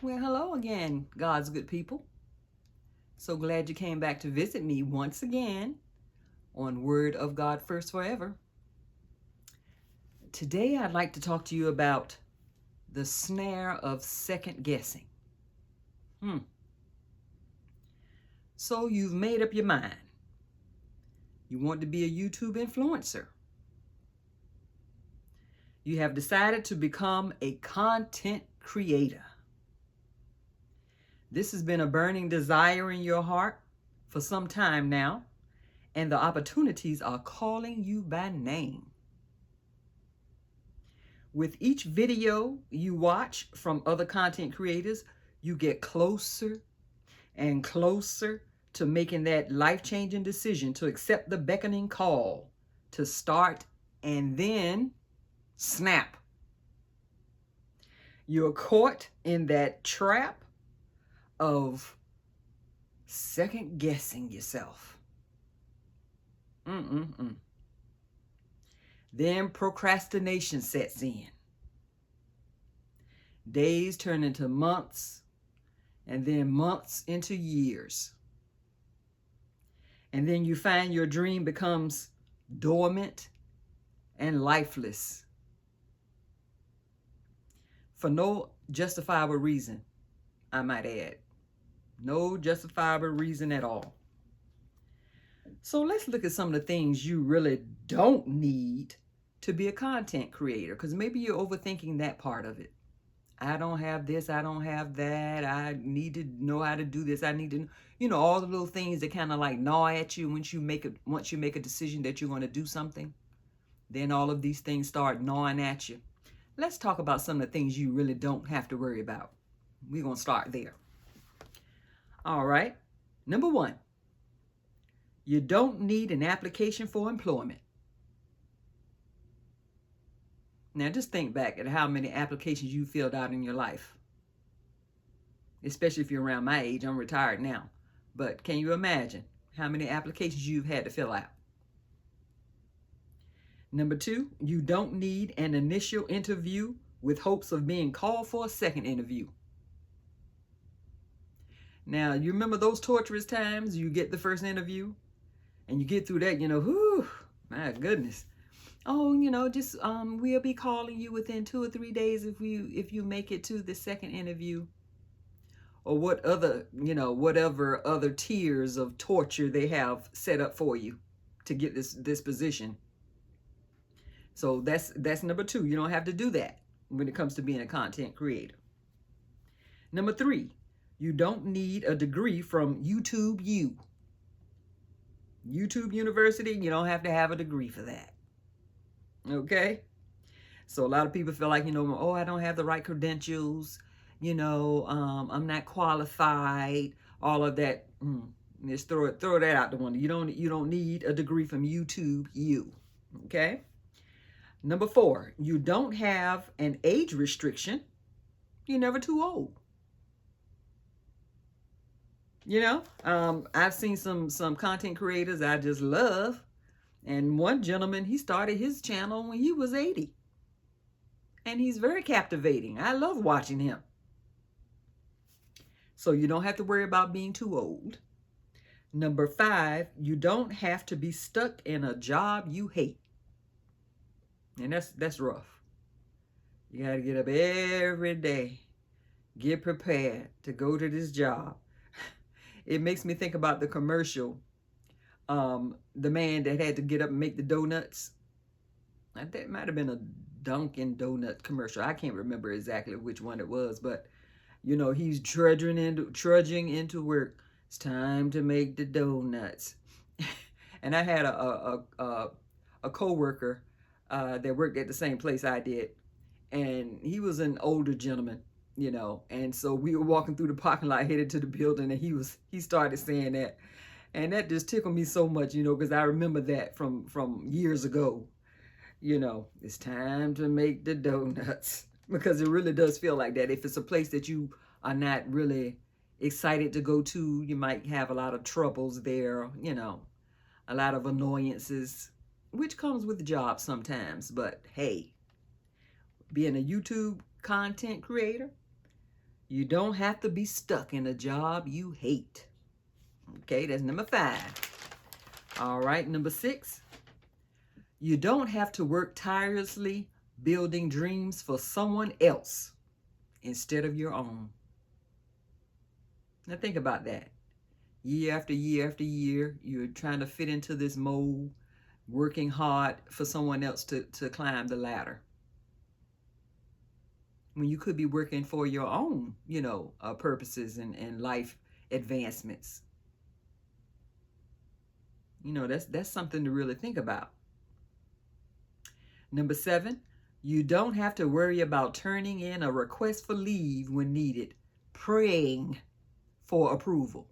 Well, hello again, God's good people. So glad you came back to visit me once again on Word of God First Forever. Today, I'd like to talk to you about the snare of second guessing. So, you've made up your mind. You want to be a YouTube influencer. You have decided to become a content creator. This has been a burning desire in your heart for some time now, and the opportunities are calling you by name. With each video you watch from other content creators, you get closer and closer to making that life-changing decision to accept the beckoning call to start and then snap. You're caught in that trap of second guessing yourself. Then procrastination sets in. Days turn into months, and then months into years. And then you find your dream becomes dormant and lifeless for no justifiable reason, I might add. No justifiable reason at all. So let's look at some of the things you really don't need to be a content creator, because maybe you're overthinking that part of it. I don't have this, I don't have that, I need to know how to do this, I need to, all the little things that kind of like gnaw at you once you make a decision that you're going to do something. Then all of these things start gnawing at you. Let's talk about some of the things you really don't have to worry about. We're going to start there. All right. Number one, you don't need an application for employment. Now, just think back at how many applications you filled out in your life. Especially if you're around my age. I'm retired now. But can you imagine how many applications you've had to fill out? Number two, you don't need an initial interview with hopes of being called for a second interview. Now, you remember those torturous times you get the first interview and you get through that, whew, my goodness. Oh, just we'll be calling you within 2 or 3 days if you make it to the second interview. Or whatever other tiers of torture they have set up for you to get this position. So that's number two. You don't have to do that when it comes to being a content creator. Number three, you don't need a degree from YouTube University. You don't have to have a degree for that. Okay? So a lot of people feel like, oh, I don't have the right credentials. I'm not qualified. All of that. Just throw that out the window. You don't need a degree from YouTube Okay? Number four, you don't have an age restriction. You're never too old. I've seen some content creators I just love. And one gentleman, he started his channel when he was 80. And he's very captivating. I love watching him. So you don't have to worry about being too old. Number five, you don't have to be stuck in a job you hate. And that's rough. You got to get up every day, get prepared to go to this job. It makes me think about the commercial. The man that had to get up and make the donuts. That might have been a Dunkin' Donut commercial. I can't remember exactly which one it was, but he's trudging into work. It's time to make the donuts. And I had a coworker that worked at the same place I did, and he was an older gentleman. And so we were walking through the parking lot headed to the building, and he started saying that. And that just tickled me so much, because I remember that from years ago. It's time to make the donuts. Because it really does feel like that. If it's a place that you are not really excited to go to, you might have a lot of troubles there, a lot of annoyances, which comes with the job sometimes. But hey, being a YouTube content creator, You don't have to be stuck in a job you hate. Okay, that's number 5. All right, number 6. You don't have to work tirelessly building dreams for someone else instead of your own. Now think about that. Year after year after year, you're trying to fit into this mold, working hard for someone else to climb the ladder. When you could be working for your own, purposes and life advancements. That's something to really think about. Number 7, you don't have to worry about turning in a request for leave when needed, praying for approval.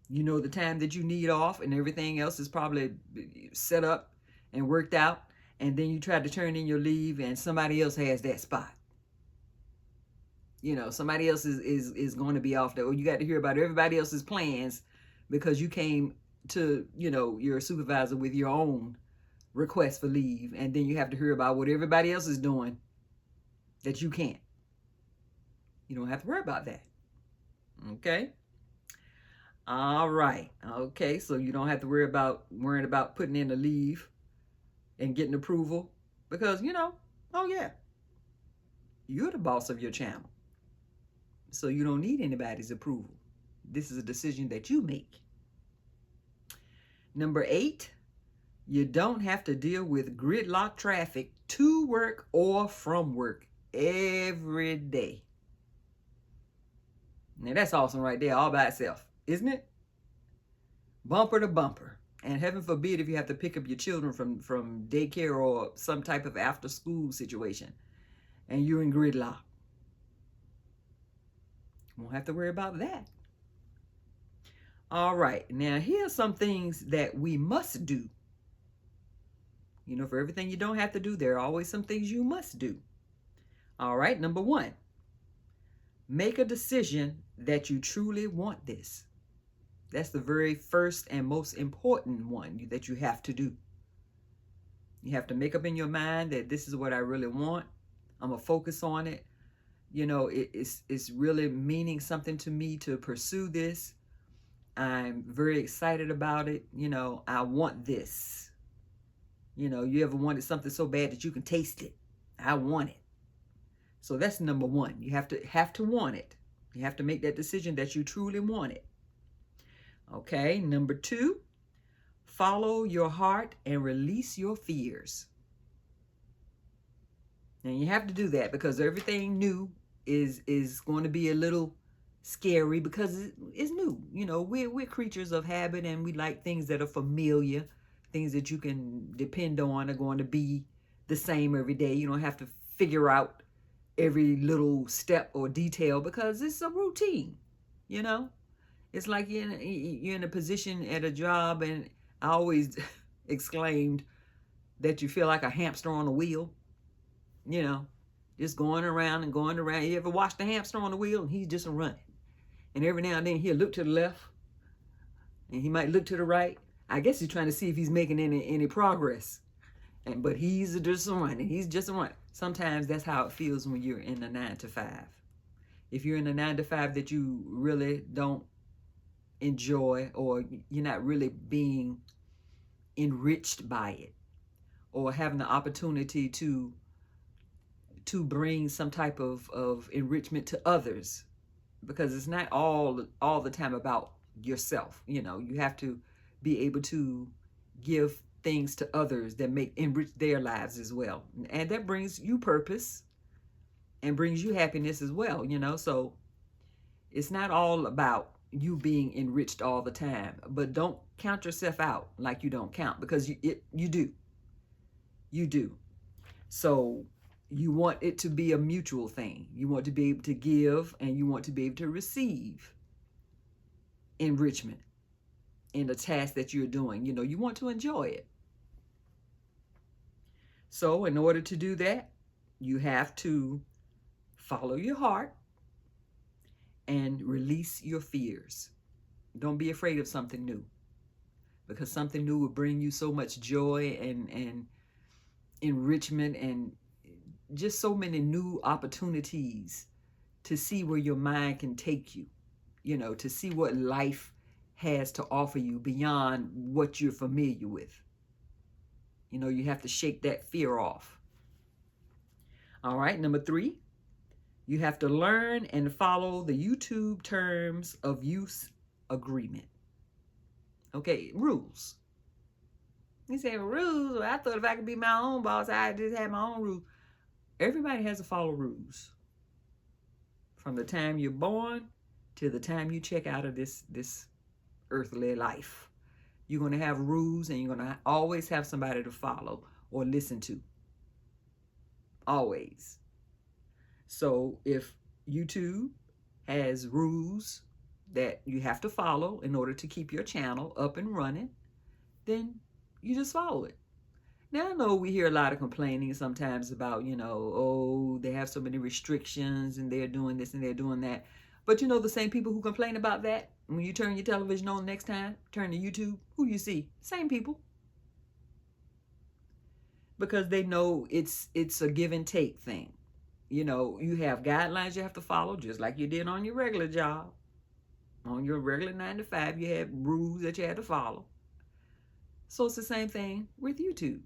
The time that you need off and everything else is probably set up and worked out, and then you try to turn in your leave and somebody else has that spot. Somebody else is going to be off there, or you got to hear about everybody else's plans because you came to, your supervisor with your own request for leave, and then you have to hear about what everybody else is doing that you can't. You don't have to worry about that. Okay? All right. Okay, so you don't have to worrying about putting in a leave and getting approval because, oh yeah, you're the boss of your channel. So you don't need anybody's approval. This is a decision that you make. Number 8, you don't have to deal with gridlock traffic to work or from work every day. Now that's awesome right there all by itself, isn't it? Bumper to bumper. And heaven forbid if you have to pick up your children from daycare or some type of after school situation and you're in gridlock. Won't have to worry about that. All right, now here's some things that we must do. For everything you don't have to do, there are always some things you must do. All right, number 1, make a decision that you truly want this. That's the very first and most important one that you have to do. You have to make up in your mind that this is what I really want. I'm going to focus on it. It's really meaning something to me to pursue this. I'm very excited about it. I want this. You ever wanted something so bad that you can taste it? I want it. So that's number 1. You have to want it. You have to make that decision that you truly want it. Okay, number 2, follow your heart and release your fears. And you have to do that because everything new is going to be a little scary because it's new. We're creatures of habit and we like things that are familiar, things that you can depend on are going to be the same every day. You don't have to figure out every little step or detail because it's a routine, It's like you're in a position at a job, and I always exclaimed that you feel like a hamster on a wheel, just going around and going around. You ever watch the hamster on the wheel and he's just running? And every now and then he'll look to the left and he might look to the right. I guess he's trying to see if he's making any progress. But he's just running. He's just running. Sometimes that's how it feels when you're in a 9 to 5. If you're in a 9 to 5 that you really don't enjoy, or you're not really being enriched by it, or having the opportunity to bring some type of enrichment to others, because it's not all the time about yourself. You have to be able to give things to others that enrich their lives as well, and that brings you purpose and brings you happiness as well. So it's not all about you being enriched all the time, but don't count yourself out like you don't count, because you do. So you want it to be a mutual thing. You want to be able to give, and you want to be able to receive enrichment in the task that you're doing. You want to enjoy it. So in order to do that, you have to follow your heart and release your fears. Don't be afraid of something new, because something new will bring you so much joy and enrichment and just so many new opportunities to see where your mind can take you, to see what life has to offer you beyond what you're familiar with. You have to shake that fear off. All right, number 3, you have to learn and follow the YouTube terms of use agreement. Okay, rules. You say, rules? Well, I thought if I could be my own boss, I'd just have my own rules. Everybody has to follow rules. From the time you're born to the time you check out of this earthly life. You're going to have rules, and you're going to always have somebody to follow or listen to. Always. So if YouTube has rules that you have to follow in order to keep your channel up and running, then you just follow it. Now, I know we hear a lot of complaining sometimes about, oh, they have so many restrictions and they're doing this and they're doing that. But the same people who complain about that, when you turn your television on next time, turn to YouTube, who do you see? Same people. Because they know it's a give and take thing. You have guidelines you have to follow, just like you did on your regular job. On your regular 9 to 5, you have rules that you had to follow. So it's the same thing with YouTube.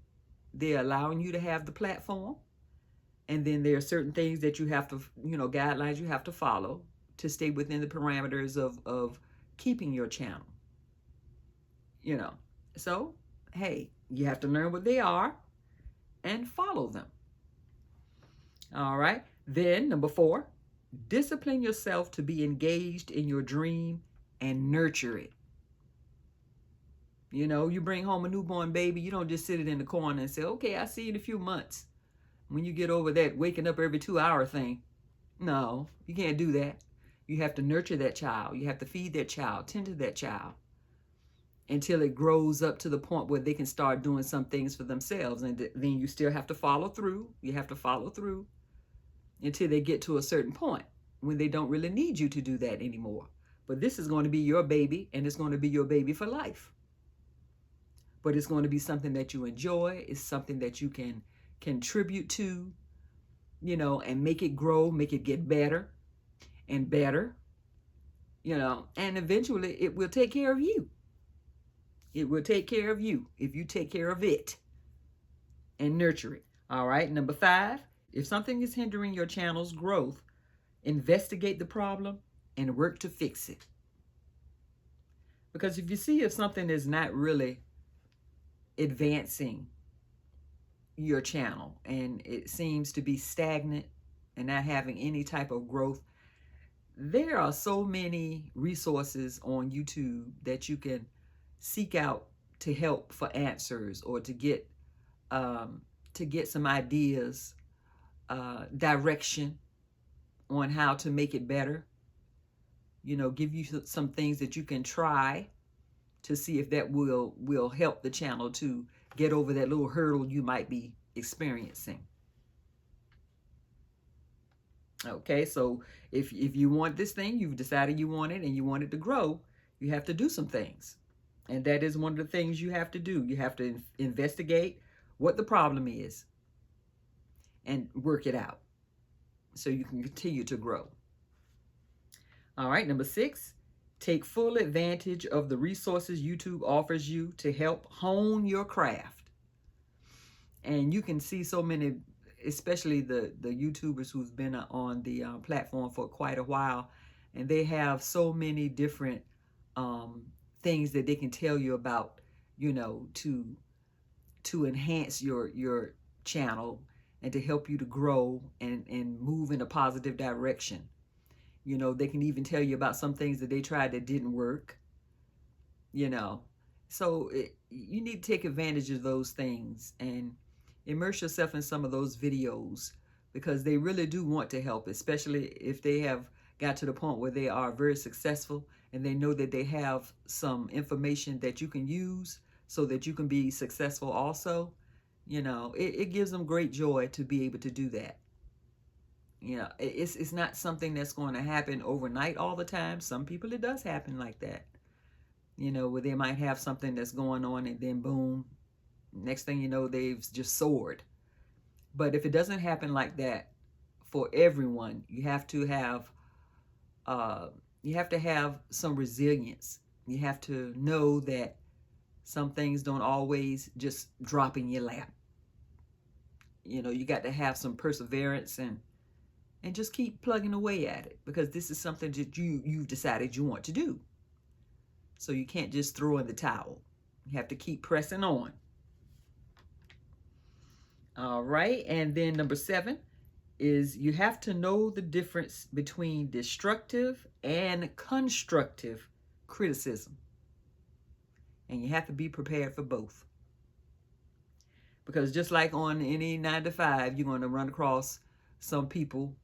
They're allowing you to have the platform, and then there are certain things that you have to, guidelines you have to follow to stay within the parameters of keeping your channel. So, hey, you have to learn what they are and follow them. All right. Then, number 4, discipline yourself to be engaged in your dream and nurture it. You bring home a newborn baby, you don't just sit it in the corner and say, okay, I'll see you in a few months when you get over that waking up every 2-hour thing. No, you can't do that. You have to nurture that child. You have to feed that child, tend to that child until it grows up to the point where they can start doing some things for themselves. And then you still have to follow through. You have to follow through until they get to a certain point when they don't really need you to do that anymore. But this is going to be your baby, and it's going to be your baby for life. But it's going to be something that you enjoy. It's something that you can contribute to, and make it grow, make it get better and better, and eventually it will take care of you. It will take care of you if you take care of it and nurture it. All right, number 5, if something is hindering your channel's growth, investigate the problem and work to fix it. Because if you see if something is not really advancing your channel and it seems to be stagnant and not having any type of growth, there are so many resources on YouTube that you can seek out to help for answers or to get some ideas, direction on how to make it better. Give you some things that you can try to see if that will help the channel to get over that little hurdle you might be experiencing. Okay, so if you want this thing, you've decided you want it and you want it to grow, you have to do some things. And that is one of the things you have to do. You have to investigate what the problem is and work it out so you can continue to grow. All right, number 6, take full advantage of the resources YouTube offers you to help hone your craft. And you can see so many, especially the YouTubers who've been on the platform for quite a while, and they have so many different things that they can tell you about, to enhance your channel and to help you to grow and move in a positive direction. They can even tell you about some things that they tried that didn't work, So you need to take advantage of those things and immerse yourself in some of those videos, because they really do want to help, especially if they have got to the point where they are very successful and they know that they have some information that you can use so that you can be successful also. It gives them great joy to be able to do that. It's not something that's going to happen overnight all the time. Some people, it does happen like that, where they might have something that's going on and then boom, next thing you know, they've just soared. But if it doesn't happen like that for everyone. Uh, you have to have some resilience. You have to know that some things don't always just drop in your lap. You know, you got to have some perseverance and just keep plugging away at it, because this is something that you've decided you want to do. So you can't just throw in the towel. You have to keep pressing on. All right. And then number 7 is you have to know the difference between destructive and constructive criticism. And you have to be prepared for both. Because just like on any 9 to 5, you're going to run across some people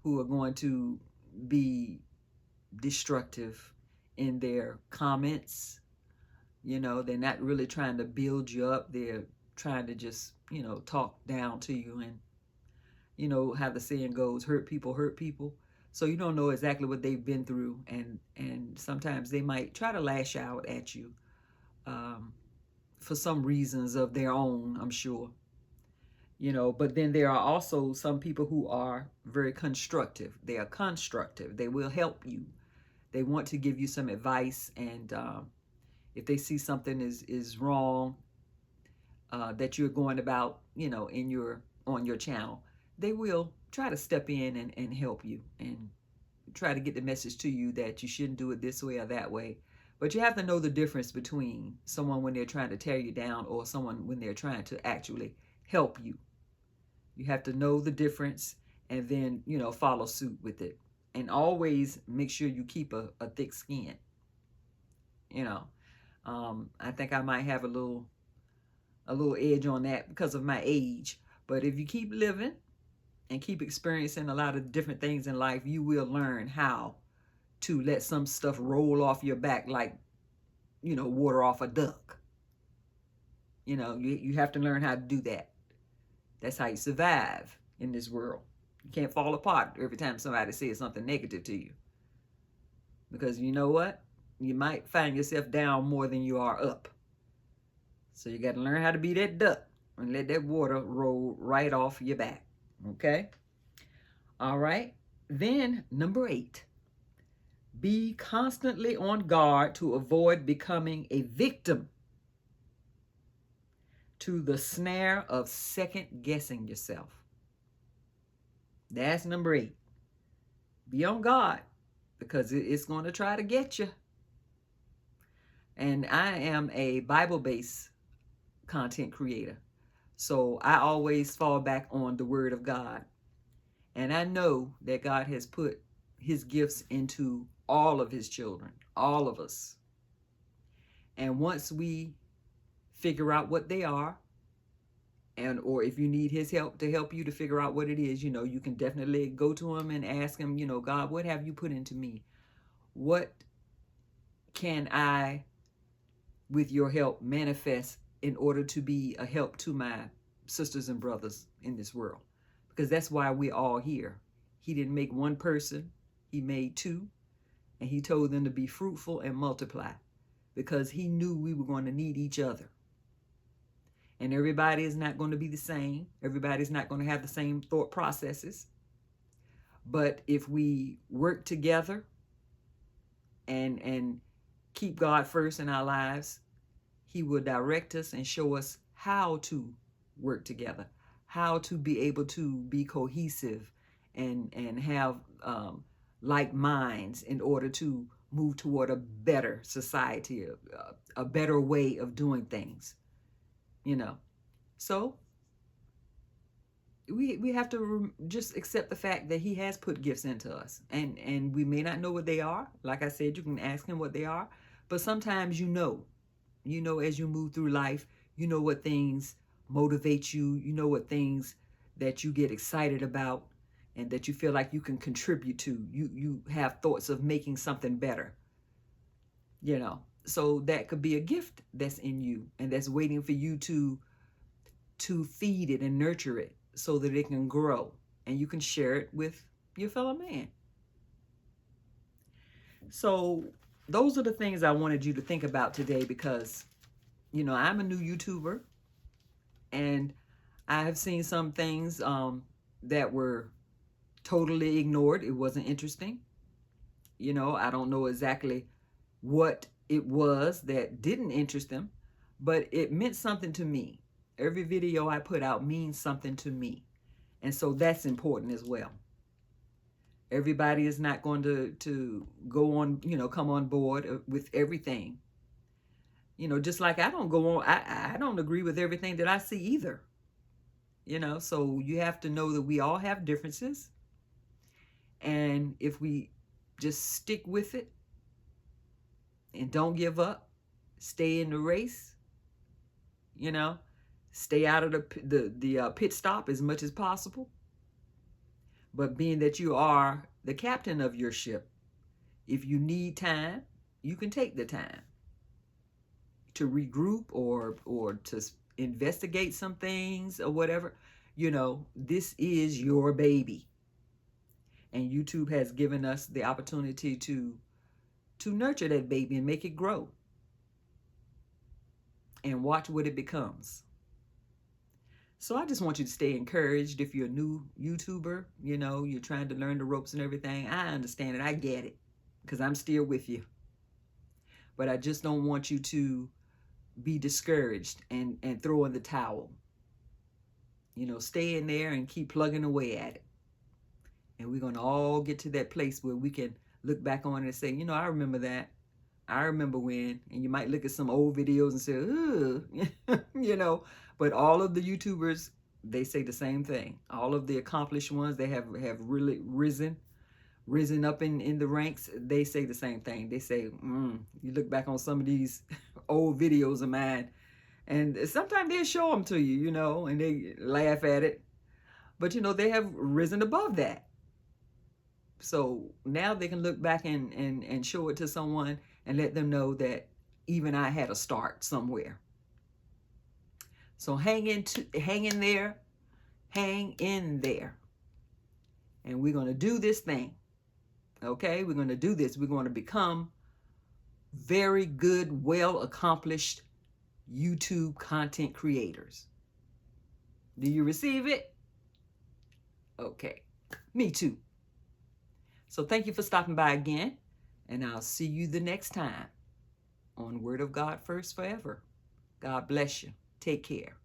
who are going to be destructive in their comments. You know, they're not really trying to build you up. They're trying to just, talk down to you. And you know how the saying goes, hurt people hurt people. So you don't know exactly what they've been through, and sometimes they might try to lash out at you for some reasons of their own, I'm sure. But then there are also some people who are very constructive. They are constructive. They will help you. They want to give you some advice, and if they see something is wrong that you're going about, on your channel, they will try to step in and help you and try to get the message to you that you shouldn't do it this way or that way. But you have to know the difference between someone when they're trying to tear you down or someone when they're trying to actually help you. You have to know the difference and then, follow suit with it. And always make sure you keep a thick skin. I think I might have a little edge on that because of my age. But if you keep living and keep experiencing a lot of different things in life, you will learn how to let some stuff roll off your back like, water off a duck. You have to learn how to do that. That's how you survive in this world. You can't fall apart every time somebody says something negative to you. Because you know what? You might find yourself down more than you are up. So you got to learn how to be that duck and let that water roll right off your back. Okay? All right. Then number 8, be constantly on guard to avoid becoming a victim to the snare of second guessing yourself. That's number 8. Be on guard because it's going to try to get you. And I am a Bible-based content creator. So I always fall back on the Word of God. And I know that God has put his gifts into all of his children, all of us. And once we figure out what they are, or if you need his help to help you to figure out what it is, you can definitely go to him and ask him, God, what have you put into me? What can I, with your help, manifest in order to be a help to my sisters and brothers in this world? Because that's why we're all here. He didn't make one person, he made 2, and he told them to be fruitful and multiply because he knew we were going to need each other. And everybody is not going to be the same. Everybody's not going to have the same thought processes. But if we work together and keep God first in our lives, he will direct us and show us how to work together, how to be able to be cohesive and have like minds in order to move toward a better society, a better way of doing things. So we have to just accept the fact that he has put gifts into us, and we may not know what they are. Like I said, you can ask him what they are, but sometimes as you move through life, what things motivate you, what things that you get excited about and that you feel like you can contribute to. You have thoughts of making something better. So that could be a gift that's in you and that's waiting for you to feed it and nurture it so that it can grow and you can share it with your fellow man. So those are the things I wanted you to think about today because, I'm a new YouTuber and I have seen some things that were totally ignored. It wasn't interesting. You know, I don't know exactly what it was that didn't interest them, but it meant something to me. Every video I put out means something to me. And so that's important as well. Everybody is not going to go on, you know, come on board with everything. You know, just like I don't go on, I don't agree with everything that I see either. You know, so you have to know that we all have differences. And if we just stick with it and don't give up, stay in the race, you know, stay out of the pit stop as much as possible. But being that you are the captain of your ship, if you need time, you can take the time to regroup or to investigate some things or whatever. You know, this is your baby. And YouTube has given us the opportunity to nurture that baby and make it grow and watch what it becomes. So I just want you to stay encouraged. If you're a new YouTuber, you know, you're trying to learn the ropes and everything, I understand it. I get it because I'm still with you. But I just don't want you to be discouraged and throw in the towel. You know, stay in there and keep plugging away at it. And we're going to all get to that place where we can look back on it and say, you know, I remember that. I remember when. And you might look at some old videos and say, ooh, you know. But all of the YouTubers, they say the same thing. All of the accomplished ones, they have really risen up in the ranks. They say the same thing. They say, you look back on some of these old videos of mine, and sometimes they show them to you, you know, and they laugh at it. But, you know, they have risen above that. So now they can look back and show it to someone and let them know that even I had a start somewhere. So hang in there, hang in there. And we're going to do this thing. Okay? We're going to do this. We're going to become very good, well accomplished YouTube content creators. Do you receive it? Okay. Me too. So thank you for stopping by again, and I'll see you the next time on Word of God First Forever. God bless you. Take care.